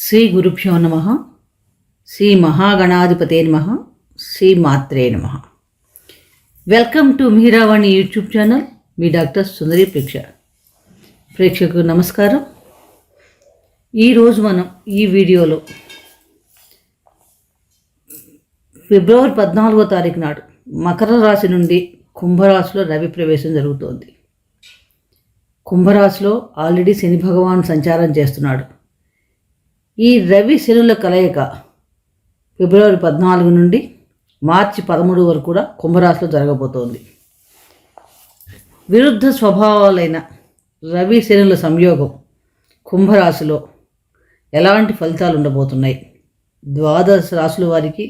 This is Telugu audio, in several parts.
శ్రీ గురుభ్యో నమ. శ్రీ మహాగణాధిపతే నమ. శ్రీ మాత్రే నమ. Welcome to Meeravani YouTube channel. మీ డాక్టర్ సుందరి ప్రేక్షకులకు నమస్కారం. ఈరోజు మనం ఈ వీడియోలో ఫిబ్రవరి 14వ తారీఖు నాడు మకర రాశి నుండి కుంభరాశిలో రవి ప్రవేశం జరుగుతోంది. కుంభరాశిలో ఆల్రెడీ శని భగవాన్ సంచారం చేస్తున్నాడు. ఈ రవి శనుల కలయిక ఫిబ్రవరి 14 నుండి మార్చి 13 వరకు కూడా కుంభరాశిలో జరగబోతోంది. విరుద్ధ స్వభావాలైన రవి శనుల సంయోగం కుంభరాశిలో ఎలాంటి ఫలితాలు ఉండబోతున్నాయి, ద్వాదశ రాశుల వారికి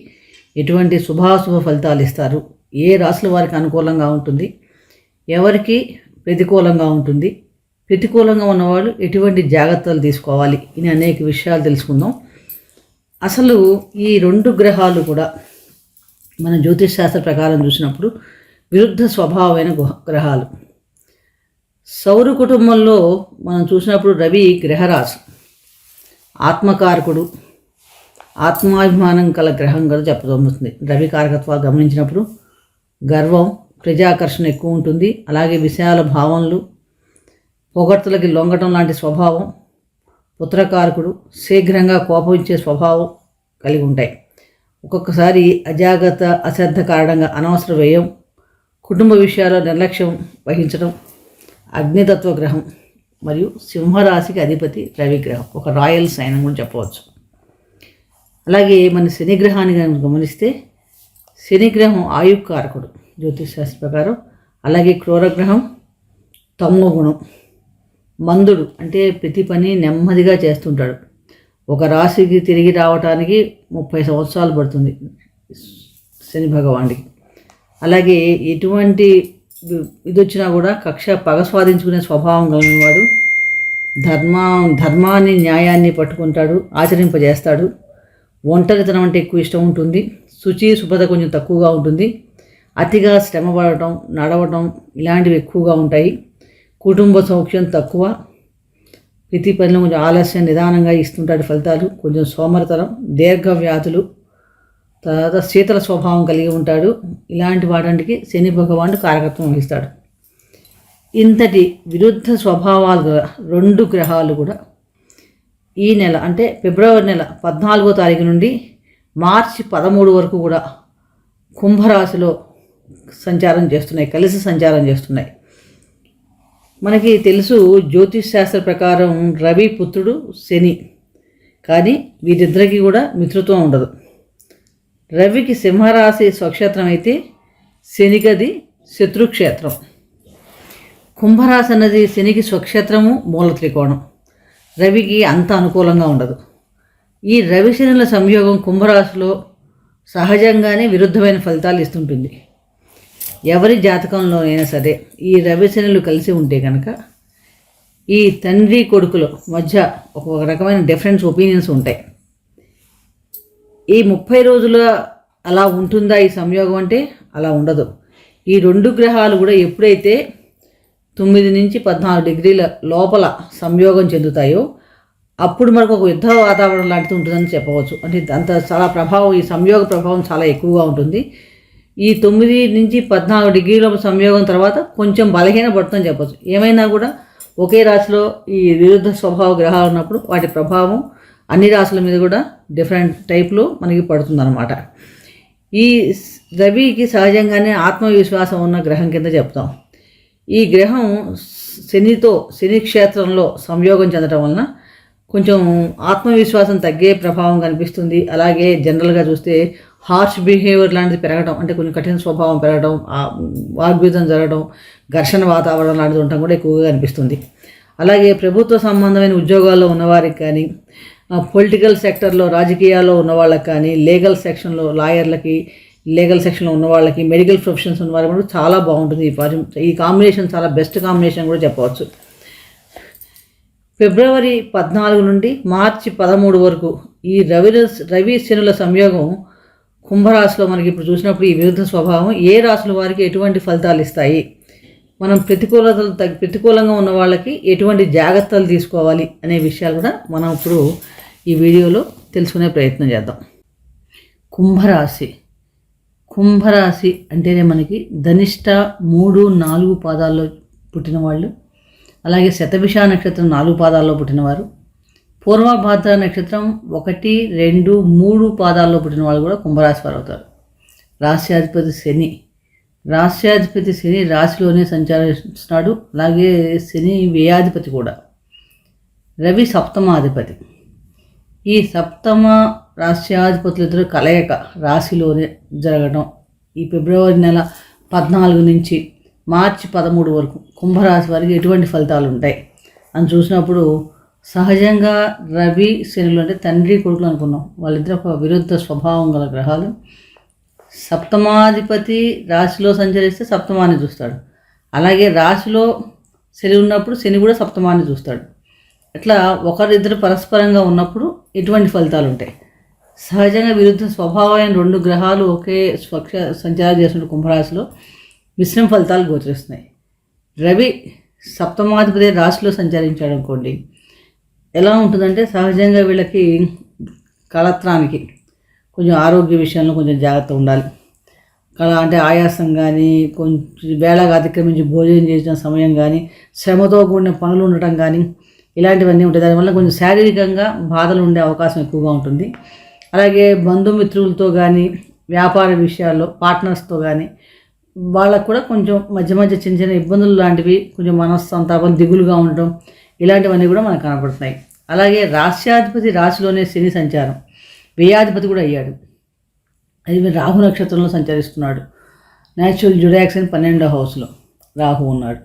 ఎటువంటి శుభాశుభ ఫలితాలు ఇస్తారు, ఏ రాశుల వారికి అనుకూలంగా ఉంటుంది, ఎవరికి ప్రతికూలంగా ఉంటుంది, ప్రతికూలంగా ఉన్నవాళ్ళు ఎటువంటి జాగ్రత్తలు తీసుకోవాలి, ఇని అనేక విషయాలు తెలుసుకుందాం. అసలు ఈ రెండు గ్రహాలు కూడా మన జ్యోతిష్ శాస్త్ర ప్రకారం చూసినప్పుడు విరుద్ధ స్వభావమైన గ్రహాలు. సౌర కుటుంబంలో మనం చూసినప్పుడు రవి గ్రహరాశి, ఆత్మకారకుడు, ఆత్మాభిమానం కల గ్రహం కూడా చెప్పబడుతుంది. రవి కారకత్వాలు గమనించినప్పుడు గర్వం, ప్రజాకర్షణ ఎక్కువ ఉంటుంది. అలాగే విశాల భావనలు, పొగడ్తలకి లొంగటం లాంటి స్వభావం, పుత్రకారకుడు, శీఘ్రంగా కోపించే స్వభావం కలిగి ఉంటాయి. ఒక్కొక్కసారి అజాగ్రత్త, అశ్రద్ధ కారణంగా అనవసర వ్యయం, కుటుంబ విషయాల్లో నిర్లక్ష్యం వహించడం. అగ్నితత్వ గ్రహం మరియు సింహరాశికి అధిపతి రవి గ్రహం, ఒక రాయల్ సైన్ కూడా చెప్పవచ్చు. అలాగే మన శనిగ్రహాన్ని కనుక గమనిస్తే శనిగ్రహం ఆయుకారకుడు జ్యోతిష్ శాస్త్ర ప్రకారం. అలాగే క్రూరగ్రహం తమో గుణం, మందుడు, అంటే ప్రతి పని నెమ్మదిగా చేస్తుంటాడు. ఒక రాశికి తిరిగి రావటానికి 30 సంవత్సరాలు పడుతుంది శని భగవానుడికి. అలాగే ఎటువంటి ఇది వచ్చినా కూడా పగ స్వాధించుకునే స్వభావం కలిగినవాడు. ధర్మాన్ని, న్యాయాన్ని పట్టుకుంటాడు, ఆచరింపజేస్తాడు. ఒంటరితనం అంటే ఎక్కువ ఇష్టం ఉంటుంది. శుభ్రత కొంచెం తక్కువగా ఉంటుంది. అతిగా శ్రమ పడటం, నడవటం ఇలాంటివి ఎక్కువగా ఉంటాయి. కుటుంబ సౌఖ్యం తక్కువ. ప్రతి పనిలో కొంచెం ఆలస్యం, నిదానంగా ఇస్తుంటాడు ఫలితాలు. కొంచెం సోమరితనం, దీర్ఘ వ్యాధులు, తర్వాత శీతల స్వభావం కలిగి ఉంటాడు. ఇలాంటి వాటికి శని భగవానుడు కారకత్వం వహిస్తాడు. ఇంతటి విరుద్ధ స్వభావాలు రెండు గ్రహాలు కూడా ఈ నెల, అంటే ఫిబ్రవరి నెల 14వ తారీఖు నుండి మార్చి 13 వరకు కూడా కుంభరాశిలో సంచారం చేస్తున్నాయి, కలిసి సంచారం చేస్తున్నాయి. మనకి తెలుసు జ్యోతిష్ శాస్త్ర ప్రకారం రవి పుత్రుడు శని, కానీ వీరిద్దరికీ కూడా మిత్రత్వం ఉండదు. రవికి సింహరాశి స్వక్షేత్రం అయితే శనికది శత్రుక్షేత్రం. కుంభరాశి అన్నది శనికి స్వక్షేత్రము, మూల త్రికోణం. రవికి అంత అనుకూలంగా ఉండదు. ఈ రవి శనుల సంయోగం కుంభరాశిలో సహజంగానే విరుద్ధమైన ఫలితాలు ఇస్తుంటుంది. ఎవరి జాతకంలోనైనా సరే ఈ రవి శనులు కలిసి ఉంటే కనుక ఈ తండ్రి కొడుకుల మధ్య ఒక రకమైన డిఫరెన్స్ ఒపీనియన్స్ ఉంటాయి. ఈ 30 రోజుల అలా ఉంటుందా ఈ సంయోగం అంటే? అలా ఉండదు. ఈ రెండు గ్రహాలు కూడా ఎప్పుడైతే 9 నుంచి 14 డిగ్రీల లోపల సంయోగం చెందుతాయో అప్పుడు మనకు ఒక యుద్ధ వాతావరణం లాంటిది ఉంటుందని చెప్పవచ్చు. అంటే అంత చాలా ప్రభావం, ఈ సంయోగ ప్రభావం చాలా ఎక్కువగా ఉంటుంది. ఈ 9 నుంచి 14 డిగ్రీల సంయోగం తర్వాత కొంచెం బలహీన పడుతుందని చెప్పచ్చు. ఏమైనా కూడా ఒకే రాశిలో ఈ విరుద్ధ స్వభావ గ్రహాలు ఉన్నప్పుడు వాటి ప్రభావం అన్ని రాశుల మీద కూడా డిఫరెంట్ టైప్లో మనకి పడుతుందన్నమాట. ఈ రవికి సహజంగానే ఆత్మవిశ్వాసం ఉన్న గ్రహం కింద చెప్తాం. ఈ గ్రహం శని క్షేత్రంలో సంయోగం చెందడం వలన కొంచెం ఆత్మవిశ్వాసం తగ్గే ప్రభావం కనిపిస్తుంది. అలాగే జనరల్గా చూస్తే హార్ష్ బిహేవియర్ లాంటిది పెరగడం, అంటే కొంచెం కఠిన స్వభావం పెరగడం, వాగ్విధం జరగడం, ఘర్షణ వాతావరణం లాంటిది ఉండటం కూడా ఎక్కువగా కనిపిస్తుంది. అలాగే ప్రభుత్వ సంబంధమైన ఉద్యోగాల్లో ఉన్నవారికి కానీ, పొలిటికల్ సెక్టర్లో రాజకీయాల్లో ఉన్న వాళ్ళకి కానీ, లీగల్ సెక్షన్లో లాయర్లకి, లీగల్ సెక్షన్లో ఉన్న వాళ్ళకి, మెడికల్ ప్రొఫెషన్స్ ఉన్న వాళ్ళకి కూడా చాలా బాగుంటుంది. ఈ కాంబినేషన్ చాలా బెస్ట్ కాంబినేషన్ కూడా చెప్పవచ్చు. ఫిబ్రవరి 14 నుండి మార్చి 13 వరకు ఈ రవి శనుల సంయోగం కుంభరాశిలో మనకి ఇప్పుడు చూసినప్పుడు ఈ విరుద్ధ స్వభావం ఏ రాశుల వారికి ఎటువంటి ఫలితాలు ఇస్తాయి, మనం ప్రతికూలంగా ఉన్న వాళ్ళకి ఎటువంటి జాగ్రత్తలు తీసుకోవాలి అనే విషయాలు కూడా మనం ఇప్పుడు ఈ వీడియోలో తెలుసుకునే ప్రయత్నం చేద్దాం. కుంభరాశి. కుంభరాశి అంటేనే మనకి ధనిష్ట 3-4 పాదాల్లో పుట్టిన వాళ్ళు, అలాగే శతభిష నక్షత్రం 4 పాదాల్లో పుట్టినవారు, పూర్వభాద్ర నక్షత్రం 1, 2, 3 పాదాల్లో పుట్టిన వాళ్ళు కూడా కుంభరాశి వారు అవుతారు. రాశ్యాధిపతి శని. రాశ్యాధిపతి శని రాశిలోనే సంచరిస్తున్నాడు. అలాగే శని వ్యయాధిపతి కూడా. రవి సప్తమాధిపతి. ఈ సప్తమ రాశ్యాధిపతులు ఇద్దరు కలయిక రాశిలోనే జరగడం ఈ ఫిబ్రవరి నెల 14 నుంచి మార్చి 13 వరకు కుంభరాశి వారికి ఎటువంటి ఫలితాలు ఉంటాయి అని చూసినప్పుడు, సహజంగా రవి శనులు అంటే తండ్రి కొడుకులు అనుకున్నాం. వాళ్ళిద్దరు ఒక విరుద్ధ స్వభావం గల గ్రహాలు. సప్తమాధిపతి రాశిలో సంచరిస్తే సప్తమాన్ని చూస్తాడు. అలాగే రాశిలో శని ఉన్నప్పుడు శని కూడా సప్తమాన్ని చూస్తాడు. అట్లా ఒకరిద్దరు పరస్పరంగా ఉన్నప్పుడు ఎటువంటి ఫలితాలు ఉంటాయి. సహజంగా విరుద్ధ స్వభావమైన 2 గ్రహాలు ఒకే సంచారం చేస్తున్న కుంభరాశిలో మిశ్రమ ఫలితాలు గోచరిస్తున్నాయి. రవి సప్తమాధిపతి రాశిలో సంచరించాడు అనుకోండి, ఎలా ఉంటుందంటే సహజంగా వీళ్ళకి కళత్రానికి కొంచెం ఆరోగ్య విషయంలో కొంచెం జాగ్రత్త ఉండాలి. అంటే ఆయాసం కానీ, కొంచెం వేళగా అతిక్రమించి భోజనం చేసిన సమయం కానీ, శ్రమతో కూడిన పనులు ఉండటం కానీ ఇలాంటివన్నీ ఉంటాయి. దానివల్ల కొంచెం శారీరకంగా బాధలు ఉండే అవకాశం ఎక్కువగా ఉంటుంది. అలాగే బంధుమిత్రులతో కానీ, వ్యాపార విషయాల్లో పార్ట్నర్స్తో కానీ వాళ్ళకు కూడా కొంచెం మధ్య మధ్య చిన్న చిన్న ఇబ్బందులు లాంటివి, కొంచెం మనస్సంతాపం, దిగులుగా ఉండటం ఇలాంటివన్నీ కూడా మనకు కనపడుతున్నాయి. అలాగే రాశ్యాధిపతి రాశిలోనే శని సంచారం, వ్యయాధిపతి కూడా అయ్యాడు. అది రాహు నక్షత్రంలో సంచరిస్తున్నాడు. న్యాచురల్ జుడాక్స్ అని 12వ హౌస్లో రాహు ఉన్నాడు.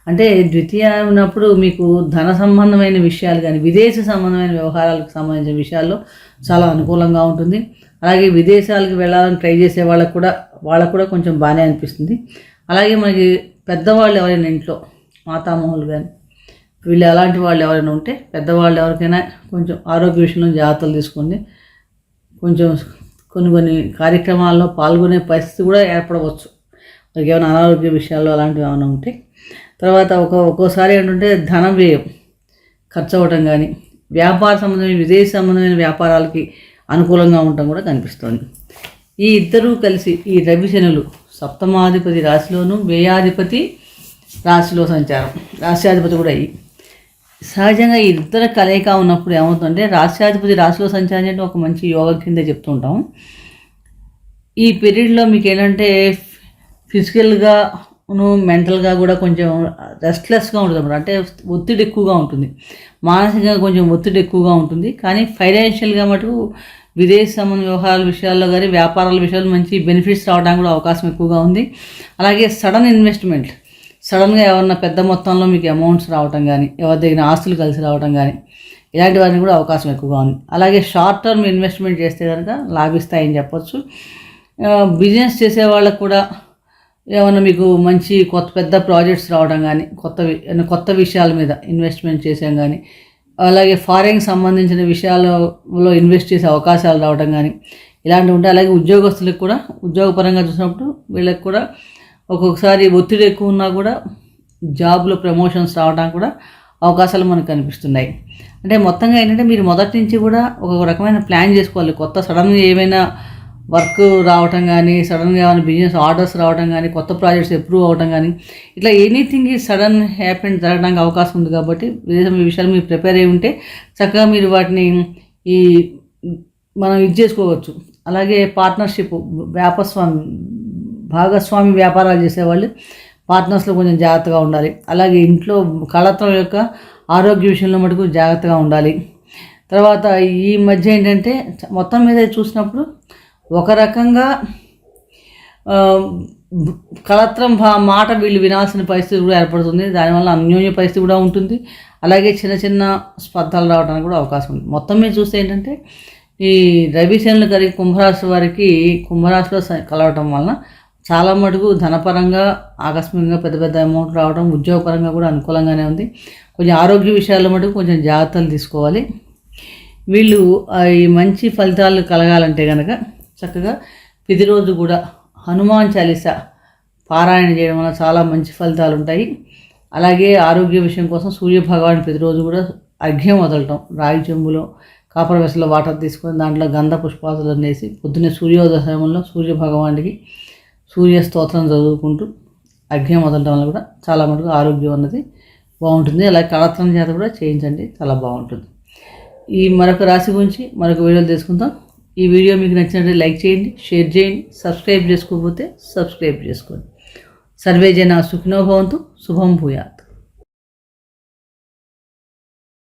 అంటే ద్వితీయ ఉన్నప్పుడు మీకు ధన సంబంధమైన విషయాలు కానీ, విదేశీ సంబంధమైన వ్యవహారాలకు సంబంధించిన విషయాల్లో చాలా అనుకూలంగా ఉంటుంది. అలాగే విదేశాలకు వెళ్ళాలని ట్రై చేసే వాళ్ళకు కూడా కొంచెం బాగానే అనిపిస్తుంది. అలాగే మనకి పెద్దవాళ్ళు ఎవరైనా ఇంట్లో మాతామహులు కానీ వీళ్ళు అలాంటి వాళ్ళు ఎవరైనా ఉంటే, పెద్దవాళ్ళు ఎవరికైనా కొంచెం ఆరోగ్య విషయంలో జాగ్రత్తలు తీసుకోండి. కొంచెం కొన్ని కార్యక్రమాల్లో పాల్గొనే పరిస్థితి కూడా ఏర్పడవచ్చు. వాళ్ళకి ఏమైనా అనారోగ్య విషయాల్లో అలాంటివి ఏమైనా ఉంటే. తర్వాత ఒక్కోసారి ఏంటంటే ధన వ్యయం ఖర్చు అవ్వటం కానీ, వ్యాపార సంబంధమైన విదేశీ సంబంధమైన వ్యాపారాలకి అనుకూలంగా ఉండటం కూడా కనిపిస్తుంది. ఈ ఇద్దరూ కలిసి ఈ రవి శనులు సప్తమాధిపతి రాశిలోను, వ్యయాధిపతి రాశిలో సంచారం, రాశ్యాధిపతి కూడా అయ్యి సహజంగా ఈ ఇద్దరు కలయిక ఉన్నప్పుడు ఏమవుతుందంటే, రాశ్యాధిపతి రాశిలో సంచారం అంటే ఒక మంచి యోగ కింద చెప్తూ ఉంటాం. ఈ పీరియడ్లో మీకు ఏంటంటే ఫిజికల్గా మెంటల్గా కూడా కొంచెం రెస్ట్లెస్గా ఉంటుంది అన్నమాట. అంటే ఒత్తిడి ఎక్కువగా ఉంటుంది, మానసికంగా కొంచెం ఒత్తిడి ఎక్కువగా ఉంటుంది. కానీ ఫైనాన్షియల్గా మటుకు విదేశీ సంబంధ వ్యవహారాల విషయాల్లో కానీ, వ్యాపారాల విషయాల్లో మంచి బెనిఫిట్స్ రావడానికి కూడా అవకాశం ఎక్కువగా ఉంది. అలాగే సడన్ ఇన్వెస్ట్మెంట్, సడన్గా ఏమన్నా పెద్ద మొత్తంలో మీకు అమౌంట్స్ రావటం కానీ, ఎవరి దగ్గర ఆస్తులు కలిసి రావటం కానీ ఇలాంటివన్నీ కూడా అవకాశం ఎక్కువగా ఉంది. అలాగే షార్ట్ టర్మ్ ఇన్వెస్ట్మెంట్ చేస్తే కనుక లాభిస్తాయని చెప్పొచ్చు. బిజినెస్ చేసే వాళ్ళకు కూడా ఏమన్నా మీకు మంచి పెద్ద ప్రాజెక్ట్స్ రావడం కానీ, కొత్త విషయాల మీద ఇన్వెస్ట్మెంట్ చేసాం కానీ, అలాగే ఫారెన్కి సంబంధించిన విషయాలలో ఇన్వెస్ట్ చేసే అవకాశాలు రావడం కానీ ఇలాంటివి ఉంటాయి. అలాగే ఉద్యోగస్తులకు కూడా ఉద్యోగపరంగా చూసినప్పుడు వీళ్ళకి కూడా ఒక్కొక్కసారి ఒత్తిడి ఎక్కువ ఉన్నా కూడా జాబ్లో ప్రమోషన్స్ రావడానికి కూడా అవకాశాలు మనకు కనిపిస్తున్నాయి. అంటే మొత్తంగా ఏంటంటే మీరు మొదటి నుంచి కూడా ఒక రకమైన ప్లాన్ చేసుకోవాలి. సడన్గా ఏమైనా వర్క్ రావటం కానీ, సడన్గా ఏమైనా బిజినెస్ ఆర్డర్స్ రావడం కానీ, కొత్త ప్రాజెక్ట్స్ అప్రూవ్ అవ్వడం కానీ, ఇట్లా ఎనీథింగ్ ఈ సడన్ హ్యాపెన్ జరగడానికి అవకాశం ఉంది. కాబట్టి ఈ విషయాలు మీరు ప్రిపేర్ అయి ఉంటే చక్కగా మీరు వాటిని మనం చేసుకోవచ్చు. అలాగే పార్ట్నర్షిప్, భాగస్వామి వ్యాపారాలు చేసేవాళ్ళు పార్ట్నర్స్లో కొంచెం జాగ్రత్తగా ఉండాలి. అలాగే ఇంట్లో కళత్వం యొక్క ఆరోగ్య విషయంలో మటుకు జాగ్రత్తగా ఉండాలి. తర్వాత ఈ మధ్య ఏంటంటే మొత్తం మీద చూసినప్పుడు ఒక రకంగా కళత్రం మాట వీళ్ళు వినాల్సిన పరిస్థితి కూడా ఏర్పడుతుంది. దానివల్ల అన్యోన్య పరిస్థితి కూడా ఉంటుంది. అలాగే చిన్న చిన్న స్పర్ధలు రావడానికి కూడా అవకాశం ఉంది. మొత్తం మీద చూస్తే ఏంటంటే ఈ రవి శనులు కలిగి కుంభరాశిలో కలవటం వలన చాలా మటుకు ధనపరంగా ఆకస్మికంగా పెద్ద పెద్ద అమౌంట్ రావడం, ఉద్యోగపరంగా కూడా అనుకూలంగానే ఉంది. కొంచెం ఆరోగ్య విషయాల్లో మటుకు కొంచెం జాగ్రత్తలు తీసుకోవాలి. వీళ్ళు ఈ మంచి ఫలితాలు కలగాలంటే కనుక చక్కగా ప్రతిరోజు కూడా హనుమాన్ చాలీసా పారాయణ చేయడం వల్ల చాలా మంచి ఫలితాలు ఉంటాయి. అలాగే ఆరోగ్య విషయం కోసం సూర్యభగవాన్ ప్రతిరోజు కూడా అర్ఘ్యం వదలటం, రాగి చెంబులో కాపర్ వెసలో వాటర్ తీసుకొని దాంట్లో గంధ పుష్పాదులను వేసి పొద్దున్నే సూర్యోదయ సమయంలో సూర్య భగవానుడికి సూర్య స్తోత్రం చదువుకుంటూ అగ్ని మొదలడం వల్ల కూడా చాలా మటుకు ఆరోగ్యం అన్నది బాగుంటుంది. అలాగే కళత్రం చేత కూడా చేయించండి, చాలా బాగుంటుంది. ఈ మరొక రాశి గురించి మరొక వీడియోలు తీసుకుందాం. ఈ వీడియో మీకు నచ్చినట్లయితే లైక్ చేయండి, షేర్ చేయండి, సబ్స్క్రైబ్ చేసుకోకపోతే సబ్స్క్రైబ్ చేసుకోండి. సర్వే జన సుఖినో భవంతు. శుభం భూయాత్.